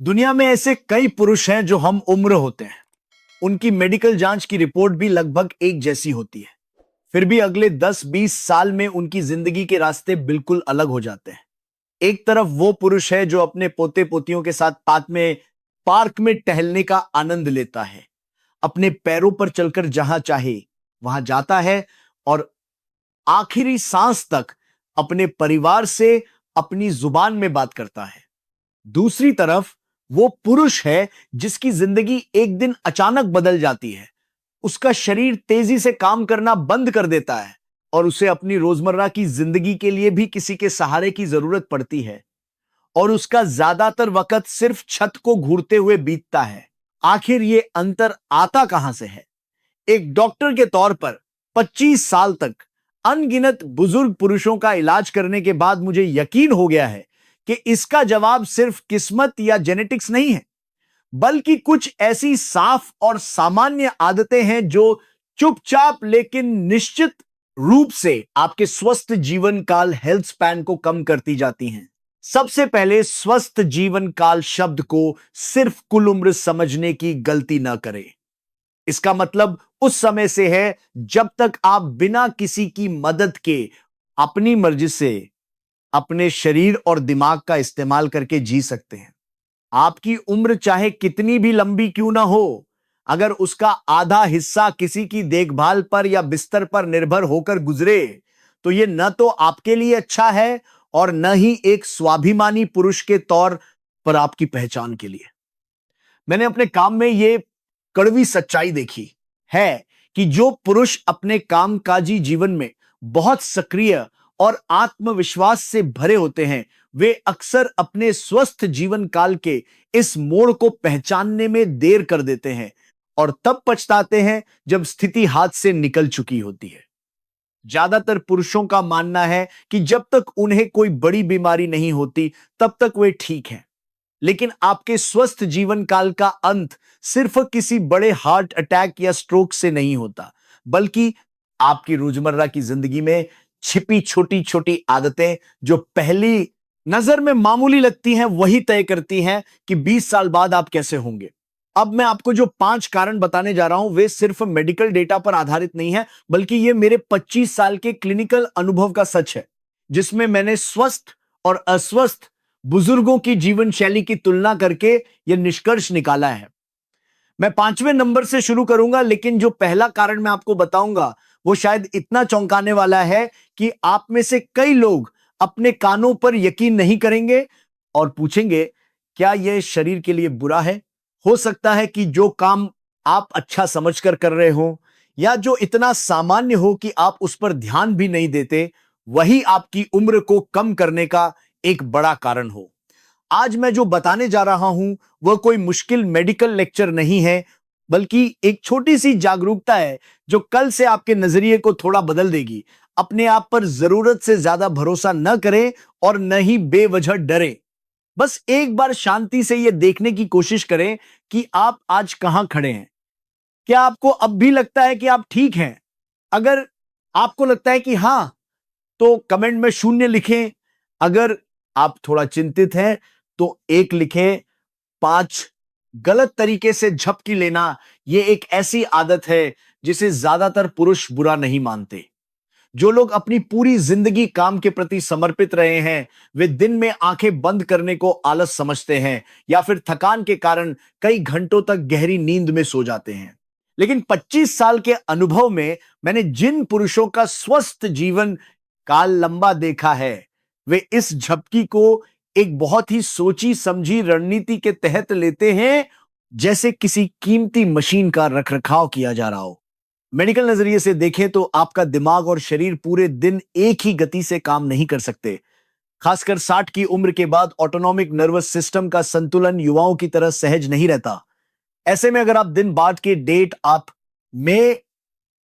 दुनिया में ऐसे कई पुरुष हैं जो हम उम्र होते हैं। उनकी मेडिकल जांच की रिपोर्ट भी लगभग एक जैसी होती है। फिर भी अगले 10-20 साल में उनकी जिंदगी के रास्ते बिल्कुल अलग हो जाते हैं। एक तरफ वो पुरुष है जो अपने पोते पोतियों के साथ पार्क में टहलने का आनंद लेता है, अपने पैरों पर चलकर जहां चाहे वहां जाता है और आखिरी सांस तक अपने परिवार से अपनी जुबान में बात करता है। दूसरी तरफ वो पुरुष है जिसकी जिंदगी एक दिन अचानक बदल जाती है। उसका शरीर तेजी से काम करना बंद कर देता है और उसे अपनी रोजमर्रा की जिंदगी के लिए भी किसी के सहारे की जरूरत पड़ती है और उसका ज्यादातर वक्त सिर्फ छत को घूरते हुए बीतता है। आखिर ये अंतर आता कहां से है? एक डॉक्टर के तौर पर 25 साल तक अनगिनत बुजुर्ग पुरुषों का इलाज करने के बाद मुझे यकीन हो गया है कि इसका जवाब सिर्फ किस्मत या जेनेटिक्स नहीं है, बल्कि कुछ ऐसी साफ और सामान्य आदतें हैं जो चुपचाप लेकिन निश्चित रूप से आपके स्वस्थ जीवन काल हेल्थ स्पैन को कम करती जाती हैं। सबसे पहले, स्वस्थ जीवन काल शब्द को सिर्फ कुल उम्र समझने की गलती न करें। इसका मतलब उस समय से है जब तक आप बिना किसी की मदद के अपनी मर्जी से अपने शरीर और दिमाग का इस्तेमाल करके जी सकते हैं। आपकी उम्र चाहे कितनी भी लंबी क्यों ना हो, अगर उसका आधा हिस्सा किसी की देखभाल पर या बिस्तर पर निर्भर होकर गुजरे तो यह न तो आपके लिए अच्छा है और न ही एक स्वाभिमानी पुरुष के तौर पर आपकी पहचान के लिए। मैंने अपने काम में यह कड़वी सच्चाई देखी है कि जो पुरुष अपने कामकाजी जीवन में बहुत सक्रिय और आत्मविश्वास से भरे होते हैं, वे अक्सर अपने स्वस्थ जीवन काल के इस मोड़ को पहचानने में देर कर देते हैं और तब पछताते हैं जब स्थिति हाथ से निकल चुकी होती है। ज्यादातर पुरुषों का मानना है कि जब तक उन्हें कोई बड़ी बीमारी नहीं होती तब तक वे ठीक हैं। लेकिन आपके स्वस्थ जीवन काल का अंत सिर्फ किसी बड़े हार्ट अटैक या स्ट्रोक से नहीं होता, बल्कि आपकी रोजमर्रा की जिंदगी में छिपी छोटी छोटी आदतें जो पहली नजर में मामूली लगती हैं, वही तय करती हैं कि 20 साल बाद आप कैसे होंगे। अब मैं आपको जो 5 कारण बताने जा रहा हूं, वे सिर्फ मेडिकल डेटा पर आधारित नहीं है, बल्कि ये मेरे 25 साल के क्लिनिकल अनुभव का सच है, जिसमें मैंने स्वस्थ और अस्वस्थ बुजुर्गों की जीवन शैली की तुलना करके यह निष्कर्ष निकाला है। मैं 5वें नंबर से शुरू करूंगा, लेकिन जो पहला कारण मैं आपको बताऊंगा वो शायद इतना चौंकाने वाला है कि आप में से कई लोग अपने कानों पर यकीन नहीं करेंगे और पूछेंगे, क्या यह शरीर के लिए बुरा है? हो सकता है कि जो काम आप अच्छा समझकर कर रहे हो या जो इतना सामान्य हो कि आप उस पर ध्यान भी नहीं देते, वही आपकी उम्र को कम करने का एक बड़ा कारण हो। आज मैं जो बताने जा रहा हूं वह कोई मुश्किल मेडिकल लेक्चर नहीं है, बल्कि एक छोटी सी जागरूकता है जो कल से आपके नजरिए को थोड़ा बदल देगी। अपने आप पर जरूरत से ज्यादा भरोसा न करें और न ही बेवजह डरें। बस एक बार शांति से यह देखने की कोशिश करें कि आप आज कहां खड़े हैं। क्या आपको अब भी लगता है कि आप ठीक हैं? अगर आपको लगता है कि हां, तो कमेंट में 0 लिखें। अगर आप थोड़ा चिंतित हैं तो 1 लिखें। 5, गलत तरीके से झपकी लेना यह एक ऐसी आदत है जिसे ज्यादातर पुरुष बुरा नहीं मानते। जो लोग अपनी पूरी जिंदगी काम के प्रति समर्पित रहे हैं, वे दिन में आंखें बंद करने को आलस समझते हैं या फिर थकान के कारण कई घंटों तक गहरी नींद में सो जाते हैं। लेकिन 25 साल के अनुभव में मैंने जिन पुरुषों का स्वस्थ जीवन काल लंबा देखा है, वे इस झपकी को एक बहुत ही सोची समझी रणनीति के तहत लेते हैं, जैसे किसी कीमती मशीन का रखरखाव किया जा रहा हो। मेडिकल नजरिए से देखें तो आपका दिमाग और शरीर पूरे दिन एक ही गति से काम नहीं कर सकते। खासकर 60 की उम्र के बाद ऑटोनॉमिक नर्वस सिस्टम का संतुलन युवाओं की तरह सहज नहीं रहता। ऐसे में अगर आप दिन बाद के डेट आप में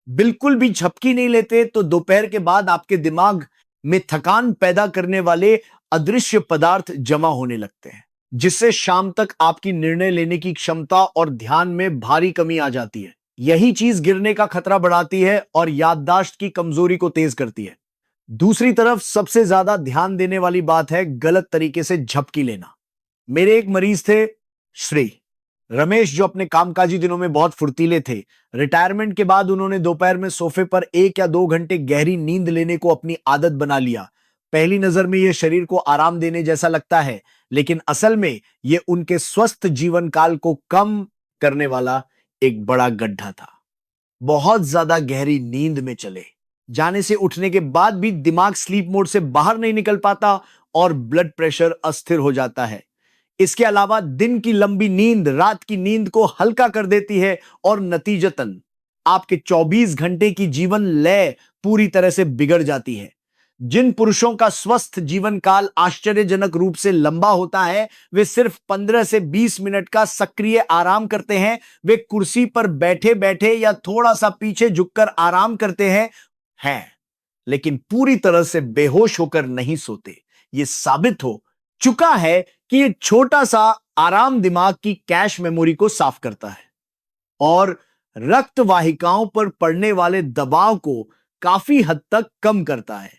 बिल्कुल भी झपकी नहीं लेते तो दोपहर के बाद आपके दिमाग में थकान पैदा करने वाले अदृश्य पदार्थ जमा होने लगते हैं, जिससे शाम तक आपकी निर्णय लेने की क्षमता और ध्यान में भारी कमी आ जाती है। यही चीज गिरने का खतरा बढ़ाती है और याददाश्त की कमजोरी को तेज करती है। दूसरी तरफ सबसे ज्यादा ध्यान देने वाली बात है गलत तरीके से झपकी लेना। मेरे एक मरीज थे श्री रमेश जो अपने कामकाजी दिनों में बहुत फुर्तीले थे, रिटायरमेंट के बाद उन्होंने दोपहर में सोफे पर 1 या 2 घंटे गहरी नींद लेने को अपनी आदत बना लिया। पहली नजर में यह शरीर को आराम देने जैसा लगता है, लेकिन असल में यह उनके स्वस्थ जीवन काल को कम करने वाला एक बड़ा गड्ढा था। बहुत ज्यादा गहरी नींद में चले जाने से उठने के बाद भी दिमाग स्लीप मोड से बाहर नहीं निकल पाता और ब्लड प्रेशर अस्थिर हो जाता है। इसके अलावा दिन की लंबी नींद रात की नींद को हल्का कर देती है और नतीजतन आपके 24 घंटे की जीवन लय पूरी तरह से बिगड़ जाती है। जिन पुरुषों का स्वस्थ जीवन काल आश्चर्यजनक रूप से लंबा होता है, वे सिर्फ 15 से 20 मिनट का सक्रिय आराम करते हैं। वे कुर्सी पर बैठे बैठे या थोड़ा सा पीछे झुककर आराम करते हैं, लेकिन पूरी तरह से बेहोश होकर नहीं सोते। यह साबित हो चुका है कि एक छोटा सा आराम दिमाग की कैश मेमोरी को साफ करता है और रक्त वाहिकाओं पर पड़ने वाले दबाव को काफी हद तक कम करता है।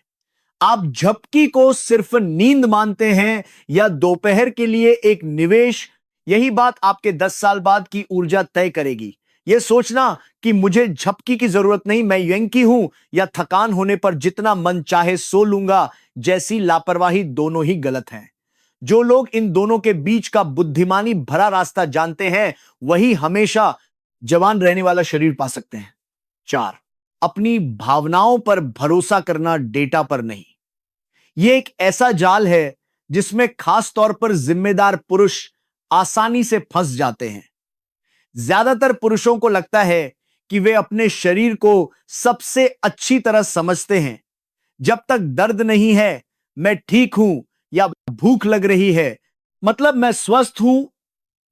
आप झपकी को सिर्फ नींद मानते हैं या दोपहर के लिए एक निवेश, यही बात आपके 10 साल बाद की ऊर्जा तय करेगी। यह सोचना कि मुझे झपकी की जरूरत नहीं, मैं यंकी हूं, या थकान होने पर जितना मन चाहे सो लूंगा जैसी लापरवाही दोनों ही गलत हैं। जो लोग इन दोनों के बीच का बुद्धिमानी भरा रास्ता जानते हैं, वही हमेशा जवान रहने वाला शरीर पा सकते हैं। 4, अपनी भावनाओं पर भरोसा करना, डेटा पर नहीं। यह एक ऐसा जाल है जिसमें खास तौर पर जिम्मेदार पुरुष आसानी से फंस जाते हैं। ज्यादातर पुरुषों को लगता है कि वे अपने शरीर को सबसे अच्छी तरह समझते हैं। जब तक दर्द नहीं है, मैं ठीक हूं, या भूख लग रही है, मतलब मैं स्वस्थ हूं,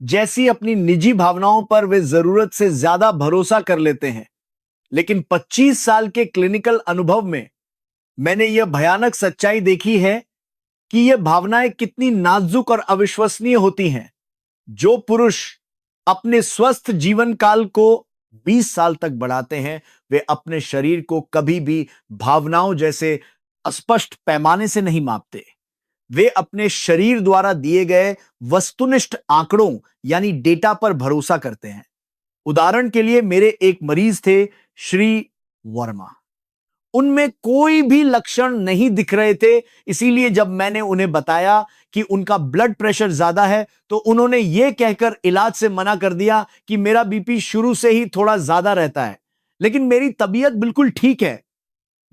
जैसी अपनी निजी भावनाओं पर वे जरूरत से ज्यादा भरोसा कर लेते हैं। लेकिन 25 साल के क्लिनिकल अनुभव में मैंने यह भयानक सच्चाई देखी है कि यह भावनाएं कितनी नाजुक और अविश्वसनीय होती हैं। जो पुरुष अपने स्वस्थ जीवन काल को 20 साल तक बढ़ाते हैं, वे अपने शरीर को कभी भी भावनाओं जैसे अस्पष्ट पैमाने से नहीं मापते। वे अपने शरीर द्वारा दिए गए वस्तुनिष्ठ आंकड़ों यानी डेटा पर भरोसा करते हैं। उदाहरण के लिए मेरे एक मरीज थे, श्री वर्मा। उनमें कोई भी लक्षण नहीं दिख रहे थे, इसीलिए जब मैंने उन्हें बताया कि उनका ब्लड प्रेशर ज्यादा है, तो उन्होंने यह कहकर इलाज से मना कर दिया कि मेरा बीपी शुरू से ही थोड़ा ज्यादा रहता है, लेकिन मेरी तबीयत बिल्कुल ठीक है।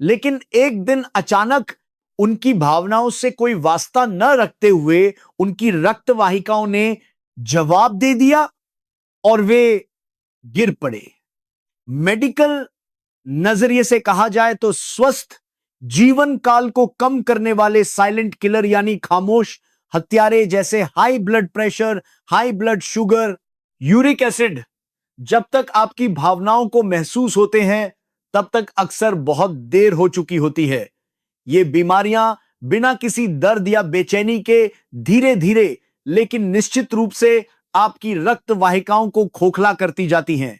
लेकिन एक दिन अचानक उनकी भावनाओं से कोई वास्ता न रखते हुए उनकी रक्त वाहिकाओं ने जवाब दे दिया और वे गिर पड़े। मेडिकल नजरिए से कहा जाए तो स्वस्थ जीवन काल को कम करने वाले साइलेंट किलर यानी खामोश हत्यारे जैसे high blood pressure, high blood sugar, uric acid, जब तक आपकी भावनाओं को महसूस होते हैं तब तक अक्सर बहुत देर हो चुकी होती है। ये बीमारियां बिना किसी दर्द या बेचैनी के धीरे धीरे लेकिन निश्चित रूप से आपकी रक्त वाहिकाओं को खोखला करती जाती हैं।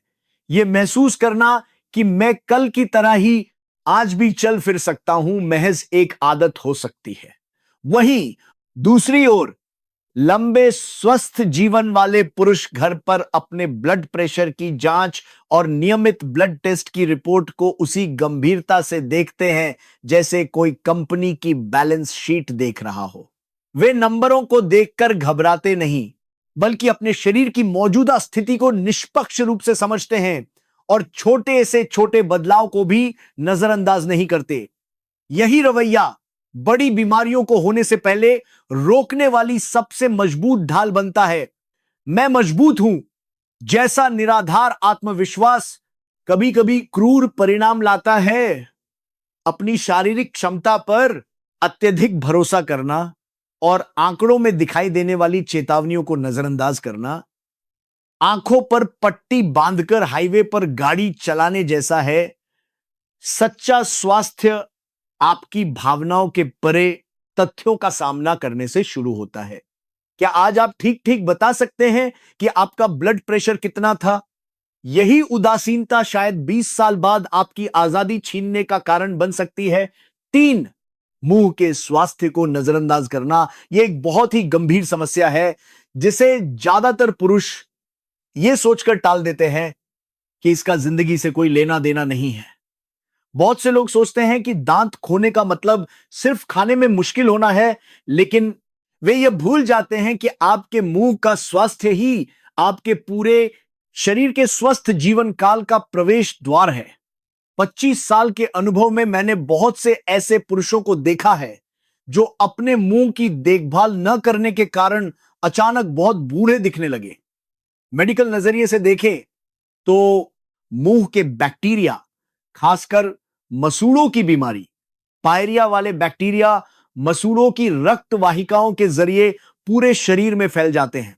यह महसूस करना कि मैं कल की तरह ही आज भी चल फिर सकता हूं महज एक आदत हो सकती है। वहीं दूसरी ओर लंबे स्वस्थ जीवन वाले पुरुष घर पर अपने ब्लड प्रेशर की जांच और नियमित ब्लड टेस्ट की रिपोर्ट को उसी गंभीरता से देखते हैं जैसे कोई कंपनी की बैलेंस शीट देख रहा हो। वे नंबरों को देखकर घबराते नहीं, बल्कि अपने शरीर की मौजूदा स्थिति को निष्पक्ष रूप से समझते हैं और छोटे से छोटे बदलाव को भी नजरअंदाज नहीं करते। यही रवैया बड़ी बीमारियों को होने से पहले रोकने वाली सबसे मजबूत ढाल बनता है। मैं मजबूत हूं जैसा निराधार आत्मविश्वास कभी कभी क्रूर परिणाम लाता है। अपनी शारीरिक क्षमता पर अत्यधिक भरोसा करना और आंकड़ों में दिखाई देने वाली चेतावनियों को नजरअंदाज करना आंखों पर पट्टी बांधकर हाईवे पर गाड़ी चलाने जैसा है। सच्चा स्वास्थ्य आपकी भावनाओं के परे तथ्यों का सामना करने से शुरू होता है। क्या आज आप ठीक ठीक बता सकते हैं कि आपका ब्लड प्रेशर कितना था? यही उदासीनता शायद 20 साल बाद आपकी आजादी छीनने का कारण बन सकती है। 3, मुंह के स्वास्थ्य को नजरअंदाज करना यह एक बहुत ही गंभीर समस्या है जिसे ज्यादातर पुरुष ये सोचकर टाल देते हैं कि इसका जिंदगी से कोई लेना देना नहीं है। बहुत से लोग सोचते हैं कि दांत खोने का मतलब सिर्फ खाने में मुश्किल होना है, लेकिन वे ये भूल जाते हैं कि आपके मुंह का स्वास्थ्य ही आपके पूरे शरीर के स्वस्थ जीवन काल का प्रवेश द्वार है। 25 साल के अनुभव में मैंने बहुत से ऐसे पुरुषों को देखा है जो अपने मुंह की देखभाल न करने के कारण अचानक बहुत बूढ़े दिखने लगे। मेडिकल नजरिए से देखें तो मुंह के बैक्टीरिया, खासकर मसूड़ों की बीमारी, पायरिया वाले बैक्टीरिया मसूड़ों की रक्त वाहिकाओं के जरिए पूरे शरीर में फैल जाते हैं।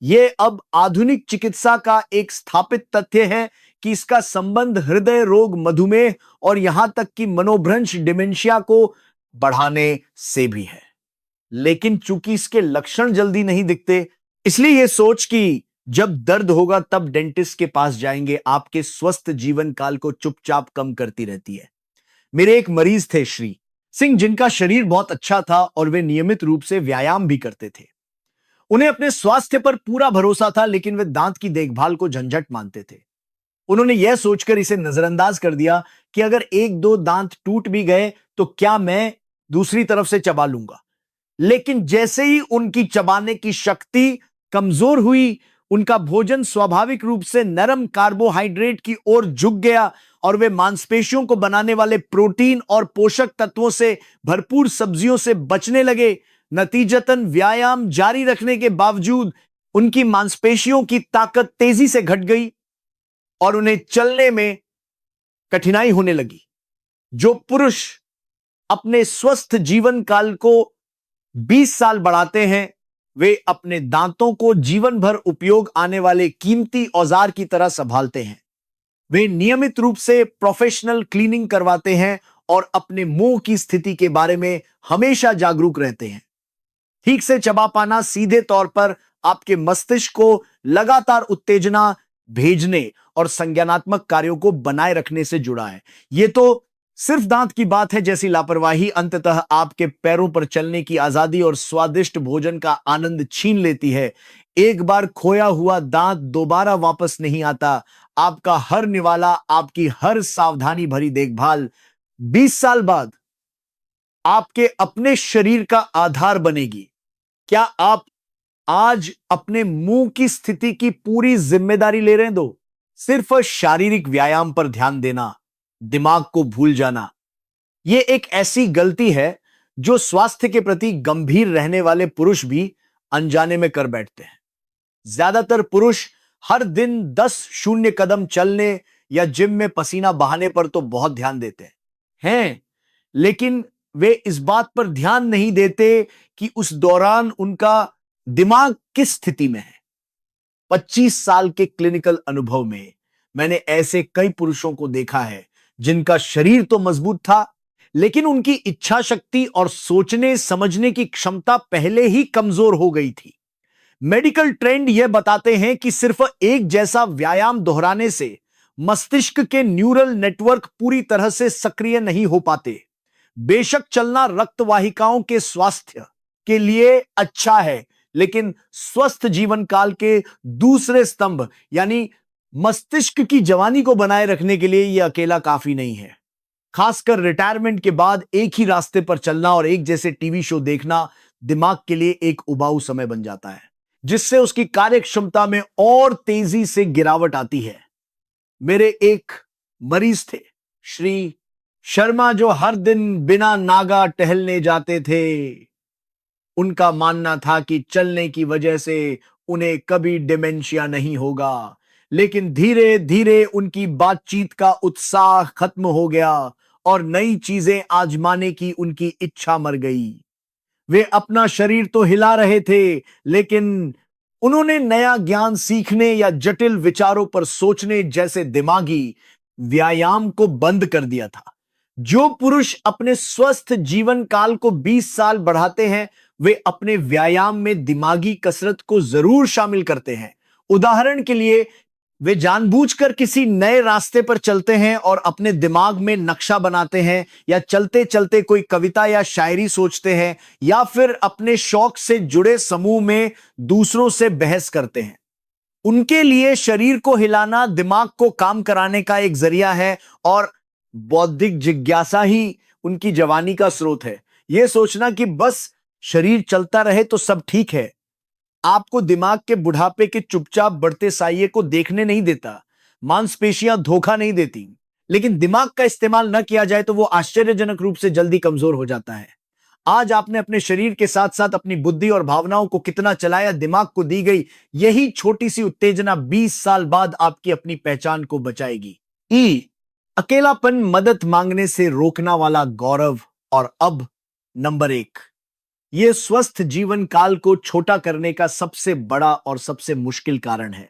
यह अब आधुनिक चिकित्सा का एक स्थापित तथ्य है कि इसका संबंध हृदय रोग, मधुमेह और यहां तक कि मनोभ्रंश, डिमेंशिया को बढ़ाने से भी है। लेकिन चूंकि इसके लक्षण जल्दी नहीं दिखते, इसलिए यह सोच कि जब दर्द होगा तब डेंटिस्ट के पास जाएंगे, आपके स्वस्थ जीवन काल को चुपचाप कम करती रहती है। मेरे एक मरीज थे श्री सिंह, जिनका शरीर बहुत अच्छा था और वे नियमित रूप से व्यायाम भी करते थे। उन्हें अपने स्वास्थ्य पर पूरा भरोसा था, लेकिन वे दांत की देखभाल को झंझट मानते थे। उन्होंने यह सोचकर इसे नजरअंदाज कर दिया कि अगर एक दो दांत टूट भी गए तो क्या मैं दूसरी तरफ से चबा लूंगा। लेकिन जैसे ही उनकी चबाने की शक्ति कमजोर हुई, उनका भोजन स्वाभाविक रूप से नरम कार्बोहाइड्रेट की ओर झुक गया और वे मांसपेशियों को बनाने वाले प्रोटीन और पोषक तत्वों से भरपूर सब्जियों से बचने लगे। नतीजतन व्यायाम जारी रखने के बावजूद उनकी मांसपेशियों की ताकत तेजी से घट गई और उन्हें चलने में कठिनाई होने लगी। जो पुरुष अपने स्वस्थ जीवन काल को 20 साल बढ़ाते हैं, वे अपने दांतों को जीवन भर उपयोग आने वाले कीमती औजार की तरह संभालते हैं। वे नियमित रूप से प्रोफेशनल क्लीनिंग करवाते हैं और अपने मुंह की स्थिति के बारे में हमेशा जागरूक रहते हैं। ठीक से चबा पाना सीधे तौर पर आपके मस्तिष्क को लगातार उत्तेजना भेजने और संज्ञानात्मक कार्यों को बनाए रखने से जुड़ा है। यह तो सिर्फ दांत की बात है, जैसी लापरवाही अंततः आपके पैरों पर चलने की आजादी और स्वादिष्ट भोजन का आनंद छीन लेती है। एक बार खोया हुआ दांत दोबारा वापस नहीं आता। आपका हर निवाला, आपकी हर सावधानी भरी देखभाल 20 साल बाद आपके अपने शरीर का आधार बनेगी। क्या आप आज अपने मुंह की स्थिति की पूरी जिम्मेदारी ले रहे हैं? दो सिर्फ शारीरिक व्यायाम पर ध्यान देना, दिमाग को भूल जाना, यह एक ऐसी गलती है जो स्वास्थ्य के प्रति गंभीर रहने वाले पुरुष भी अनजाने में कर बैठते हैं। ज्यादातर पुरुष हर दिन 10 शून्य कदम चलने या जिम में पसीना बहाने पर तो बहुत ध्यान देते हैं, लेकिन वे इस बात पर ध्यान नहीं देते कि उस दौरान उनका दिमाग किस स्थिति में है। 25 साल के क्लिनिकल अनुभव में मैंने ऐसे कई पुरुषों को देखा है जिनका शरीर तो मजबूत था, लेकिन उनकी इच्छा शक्ति और सोचने समझने की क्षमता पहले ही कमजोर हो गई थी। मेडिकल ट्रेंड यह बताते हैं कि सिर्फ एक जैसा व्यायाम दोहराने से मस्तिष्क के न्यूरल नेटवर्क पूरी तरह से सक्रिय नहीं हो पाते। बेशक चलना रक्त वाहिकाओं के स्वास्थ्य के लिए अच्छा है, लेकिन स्वस्थ जीवन काल के दूसरे स्तंभ यानी मस्तिष्क की जवानी को बनाए रखने के लिए यह अकेला काफी नहीं है। खासकर रिटायरमेंट के बाद एक ही रास्ते पर चलना और एक जैसे टीवी शो देखना दिमाग के लिए एक उबाऊ समय बन जाता है, जिससे उसकी कार्य क्षमता में और तेजी से गिरावट आती है। मेरे एक मरीज थे श्री शर्मा, जो हर दिन बिना नागा टहलने जाते थे। उनका मानना था कि चलने की वजह से उन्हें कभी डिमेंशिया नहीं होगा, लेकिन धीरे धीरे उनकी बातचीत का उत्साह खत्म हो गया और नई चीजें आजमाने की उनकी इच्छा मर गई। वे अपना शरीर तो हिला रहे थे, लेकिन उन्होंने नया ज्ञान सीखने या जटिल विचारों पर सोचने जैसे दिमागी व्यायाम को बंद कर दिया था। जो पुरुष अपने स्वस्थ जीवन काल को 20 साल बढ़ाते हैं, वे अपने व्यायाम में दिमागी कसरत को जरूर शामिल करते हैं। उदाहरण के लिए वे जानबूझकर किसी नए रास्ते पर चलते हैं और अपने दिमाग में नक्शा बनाते हैं, या चलते चलते कोई कविता या शायरी सोचते हैं, या फिर अपने शौक से जुड़े समूह में दूसरों से बहस करते हैं। उनके लिए शरीर को हिलाना दिमाग को काम कराने का एक जरिया है, और बौद्धिक जिज्ञासा ही उनकी जवानी का स्रोत है। यह सोचना कि बस शरीर चलता रहे तो सब ठीक है, आपको दिमाग के बुढ़ापे के चुपचाप बढ़ते साये को देखने नहीं देता। मांसपेशियां धोखा नहीं देती, लेकिन दिमाग का इस्तेमाल न किया जाए तो वो आश्चर्यजनक रूप से जल्दी कमजोर हो जाता है। आज आपने अपने शरीर के साथ साथ अपनी बुद्धि और भावनाओं को कितना चलाया, दिमाग को दी गई यही छोटी सी उत्तेजना 20 साल बाद आपकी अपनी पहचान को बचाएगी। अकेलापन मदद मांगने से रोकना वाला गौरव। और अब नंबर 1, यह स्वस्थ जीवन काल को छोटा करने का सबसे बड़ा और सबसे मुश्किल कारण है।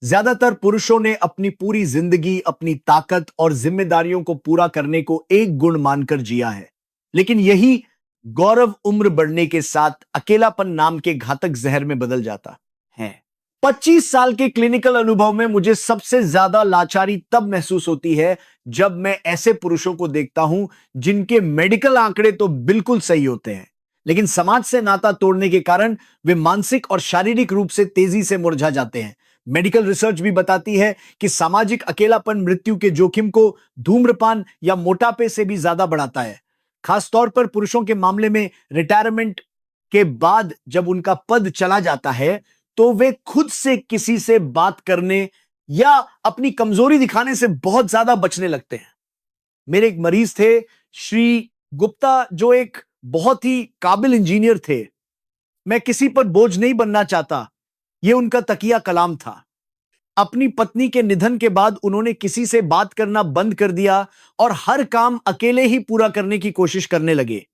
ज्यादातर पुरुषों ने अपनी पूरी जिंदगी अपनी ताकत और जिम्मेदारियों को पूरा करने को एक गुण मानकर जिया है, लेकिन यही गौरव उम्र बढ़ने के साथ अकेलापन नाम के घातक जहर में बदल जाता है। 25 साल के क्लिनिकल अनुभव में मुझे सबसे ज्यादा लाचारी तब महसूस होती है जब मैं ऐसे पुरुषों को देखता हूं जिनके मेडिकल आंकड़े तो बिल्कुल सही होते हैं, लेकिन समाज से नाता तोड़ने के कारण वे मानसिक और शारीरिक रूप से तेजी से मुरझा जाते हैं। मेडिकल रिसर्च भी बताती है कि सामाजिक अकेलापन मृत्यु के जोखिम को धूम्रपान या मोटापे से भी ज्यादा बढ़ाता है। खासतौर पर पुरुषों के मामले में रिटायरमेंट के बाद जब उनका पद चला जाता है तो वे खुद से किसी से बात करने या अपनी कमजोरी दिखाने से बहुत ज्यादा बचने लगते हैं। मेरे एक मरीज थे, श्री गुप्ता, जो एक बहुत ही काबिल इंजीनियर थे। मैं किसी पर बोझ नहीं बनना चाहता, यह उनका तकिया कलाम था। अपनी पत्नी के निधन के बाद उन्होंने किसी से बात करना बंद कर दिया और हर काम अकेले ही पूरा करने की कोशिश करने लगे।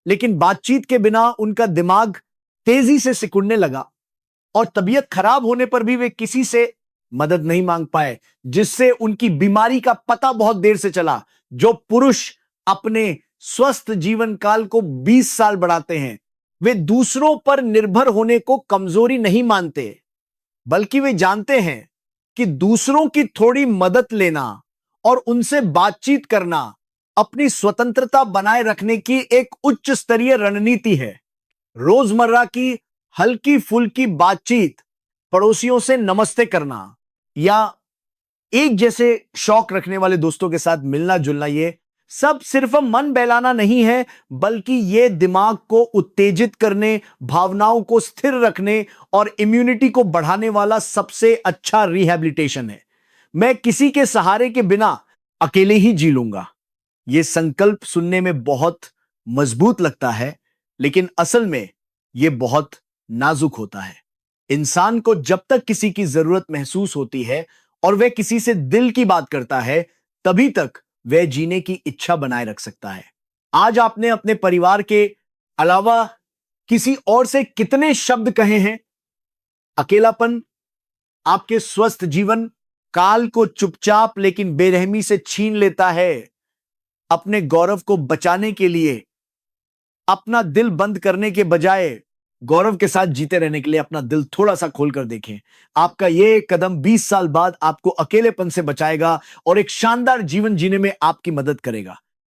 लेकिन बातचीत के बिना उनका दिमाग तेजी से सिकुड़ने लगा और तबीयत खराब होने पर भी वे किसी से मदद नहीं मांग पाए, जिससे उनकी बीमारी का पता बहुत देर से चला। जो पुरुष अपने स्वस्थ जीवन काल को 20 साल बढ़ाते हैं, वे दूसरों पर निर्भर होने को कमजोरी नहीं मानते, बल्कि वे जानते हैं कि दूसरों की थोड़ी मदद लेना और उनसे बातचीत करना अपनी स्वतंत्रता बनाए रखने की एक उच्च स्तरीय रणनीति है। रोजमर्रा की हल्की फुल्की बातचीत, पड़ोसियों से नमस्ते करना या एक जैसे शौक रखने वाले दोस्तों के साथ मिलना जुलना, ये सब सिर्फ मन बहलाना नहीं है, बल्कि ये दिमाग को उत्तेजित करने, भावनाओं को स्थिर रखने और इम्यूनिटी को बढ़ाने वाला सबसे अच्छा रिहैबिलिटेशन है। मैं किसी के सहारे के बिना अकेले ही जी लूंगा। यह संकल्प सुनने में बहुत मजबूत लगता है, लेकिन असल में यह बहुत नाजुक होता है। इंसान को जब तक किसी की जरूरत महसूस होती है और वह किसी से दिल की बात करता है, तभी तक वह जीने की इच्छा बनाए रख सकता है। आज आपने अपने परिवार के अलावा किसी और से कितने शब्द कहे हैं? अकेलापन आपके स्वस्थ जीवन काल को चुपचाप लेकिन बेरहमी से छीन लेता है। अपने गौरव को बचाने के लिए अपना दिल बंद करने के बजाय गौरव के साथ जीते रहने के लिए अपना दिल थोड़ा सा खोलकर देखें। आपका यह कदम 20 साल बाद आपको अकेलेपन से बचाएगा और एक शानदार जीवन जीने में आपकी मदद करेगा।